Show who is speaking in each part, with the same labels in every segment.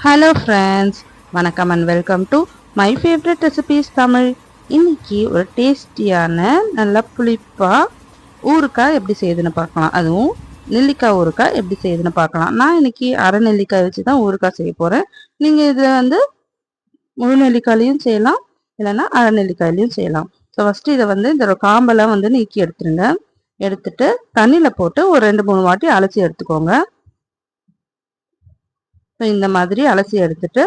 Speaker 1: Hello friends, வணக்கம் and welcome to my favourite recipes Tamil. இன்னைக்கு ஒரு டேஸ்டியான நல்ல புளிப்பாக ஊறுக்காய் எப்படி செய்யுதுன்னு பார்க்கலாம். அதுவும் நெல்லிக்காய் ஊறுக்காய் எப்படி செய்யுதுன்னு பார்க்கலாம். நான் இன்னைக்கு அரை நெல்லிக்காய் வச்சு தான் ஊறுக்காய் செய்ய போகிறேன். நீங்கள் இதில் வந்து முழு நெல்லிக்காயிலையும் செய்யலாம், இல்லைன்னா அரை நெல்லிக்காயிலையும் செய்யலாம். ஸோ ஃபஸ்ட்டு இதை வந்து இந்த காம்பெல்லாம் வந்து நீக்கி எடுத்துருங்க. எடுத்துட்டு தண்ணியில் போட்டு ஒரு 2-3 வாட்டி அலசி எடுத்துக்கோங்க. இந்த மாதிரி அலசி எடுத்துட்டு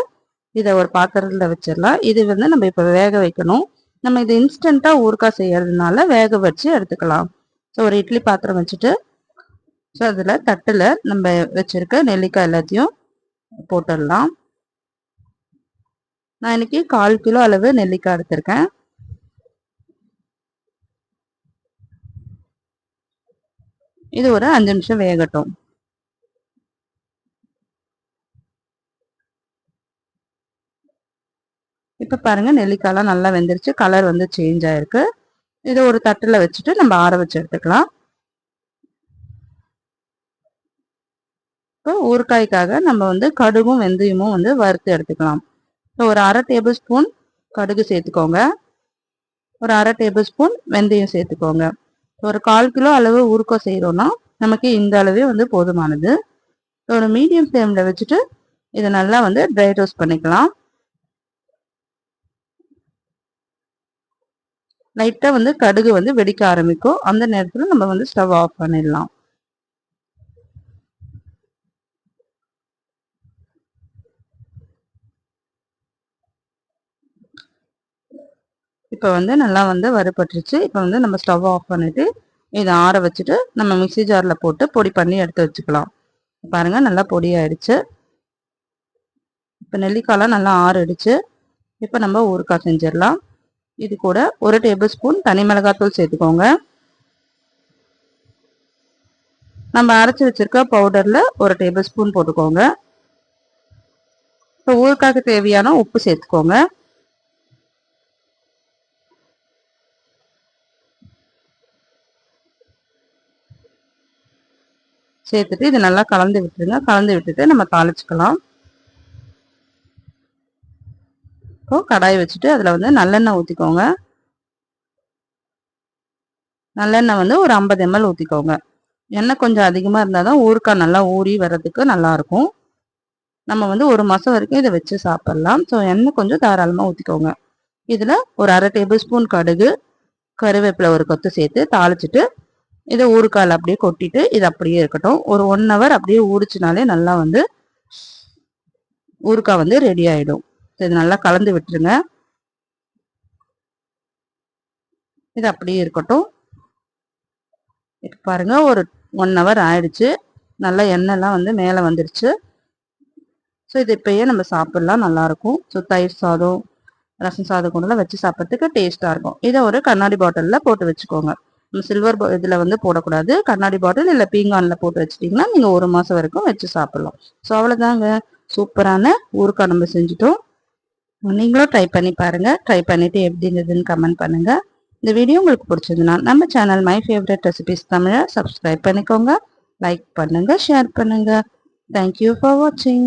Speaker 1: இதை ஒரு பாத்திரத்தில் வச்சிடலாம். இது வந்து நம்ம இப்போ வேக வைக்கணும். நம்ம இது இன்ஸ்டண்ட்டாக ஊறுக்காய் செய்யறதுனால வேக வச்சு எடுத்துக்கலாம். ஸோ ஒரு இட்லி பாத்திரம் வச்சுட்டு ஸோ அதில் தட்டில் நம்ம வச்சிருக்க நெல்லிக்காய் எல்லாத்தையும் போட்டுடலாம். நான் இன்னைக்கு 1/4 கிலோ அளவு நெல்லிக்காய் எடுத்திருக்கேன். இது ஒரு 5 நிமிஷம் வேகட்டும். இப்போ பாருங்க, நெல்லிக்காயெல்லாம் நல்லா வெந்துருச்சு, கலர் வந்து சேஞ்ச் ஆயிருக்கு. இதை ஒரு தட்டில் வச்சுட்டு நம்ம ஆற வச்சு எடுத்துக்கலாம். இப்போ ஊறுகாய்க்காக நம்ம வந்து கடுகும் வெந்தயமும் வந்து வறுத்து எடுத்துக்கலாம். ஸோ ஒரு 1/2 டேபிள் ஸ்பூன் கடுகு சேர்த்துக்கோங்க, ஒரு 1/2 டேபிள் ஸ்பூன் வெந்தயம் சேர்த்துக்கோங்க. ஒரு 1/4 கிலோ அளவு ஊறுகாய் செய்கிறோன்னா நமக்கு இந்த அளவே வந்து போதுமானது. ஒரு மீடியம் ஃப்ளேமில் வச்சுட்டு இதை நல்லா வந்து ட்ரை ரோஸ்ட் பண்ணிக்கலாம். லைட்டாக வந்து கடுகு வந்து வெடிக்க ஆரம்பிக்கும். அந்த நேரத்தில் நம்ம வந்து ஸ்டவ் ஆஃப் பண்ணிடலாம். இப்போ வந்து நல்லா வந்து வறுபட்டுருச்சு. இப்போ வந்து நம்ம ஸ்டவ் ஆஃப் பண்ணிவிட்டு இதை ஆற வச்சுட்டு நம்ம மிக்ஸி ஜாரில் போட்டு பொடி பண்ணி எடுத்து வச்சுக்கலாம். பாருங்கள், நல்லா பொடி ஆயிடுச்சு. இப்போ நெல்லிக்காயெலாம் நல்லா ஆறிடுச்சு. இப்போ நம்ம ஊறுகாய் செஞ்சிடலாம். இது கூட 1 டேபிள் ஸ்பூன் தனி மிளகாத்தூள் சேர்த்துக்கோங்க. நம்ம அரைச்சி வச்சிருக்க பவுடரில் 1 டேபிள் ஸ்பூன் போட்டுக்கோங்க. இப்போ ஊறுகாய்க்கு தேவையான உப்பு சேர்த்துக்கோங்க. சேர்த்துட்டு இது நல்லா கலந்து விட்டுருங்க. கலந்து விட்டுட்டு நம்ம தாளிச்சுக்கலாம். இப்போ கடாய் வச்சுட்டு அதில் வந்து நல்லெண்ணெய் ஊற்றிக்கோங்க. நல்லெண்ணெய் வந்து ஒரு 50 ml ஊற்றிக்கோங்க. எண்ணெய் கொஞ்சம் அதிகமாக இருந்தால் தான் ஊறுகாய் நல்லா ஊறி வர்றதுக்கு நல்லாயிருக்கும். நம்ம வந்து 1 மாதம் வரைக்கும் இதை வச்சு சாப்பிட்லாம். ஸோ எண்ணெய் கொஞ்சம் தாராளமாக ஊற்றிக்கோங்க. இதில் ஒரு 1/2 டேபிள் ஸ்பூன் கடுகு, கருவேப்பிலை ஒரு கொத்து சேர்த்து தாளிச்சிட்டு இதை ஊறுகாயில் அப்படியே கொட்டிட்டு இது அப்படியே இருக்கட்டும். ஒரு 1 hour அப்படியே ஊறிச்சினாலே நல்லா வந்து ஊறுகாய் வந்து ரெடி ஆகிடும். இது நல்லா கலந்து விட்டுருங்க. இது அப்படியே இருக்கட்டும். இப்போ பாருங்க, ஒரு 1 hour ஆயிடுச்சு. நல்லா எண்ணெய்லாம் வந்து மேலே வந்துடுச்சு. ஸோ இது இப்பயே நம்ம சாப்பிட்லாம், நல்லாயிருக்கும். ஸோ தயிர் சாதம், ரசம் சாதம் கூடலாம் வச்சு சாப்பிட்றதுக்கு டேஸ்ட்டாக இருக்கும். இதை ஒரு கண்ணாடி பாட்டிலில் போட்டு வச்சுக்கோங்க. நம்ம சில்வர் இதில் வந்து போடக்கூடாது. கண்ணாடி பாட்டில் இல்லை பீங்கானில் போட்டு வச்சிட்டிங்கன்னா நீங்கள் 1 மாதம் வரைக்கும் வச்சு சாப்பிட்லாம். ஸோ அவ்வளோதாங்க, சூப்பரான ஊறுகாய் நம்ம செஞ்சுட்டோம். நீங்களும் ட்ரை பண்ணி பாருங்கள். ட்ரை பண்ணிவிட்டு எப்படி இருந்ததுன்னு கமெண்ட் பண்ணுங்கள். இந்த வீடியோ உங்களுக்கு பிடிச்சதுன்னா நம்ம சேனல் மை ஃபேவரட் ரெசிபீஸ் தமிழை சப்ஸ்கிரைப் பண்ணிக்கோங்க, லைக் பண்ணுங்கள், ஷேர் பண்ணுங்கள். தேங்க்யூ ஃபார் வாட்சிங்.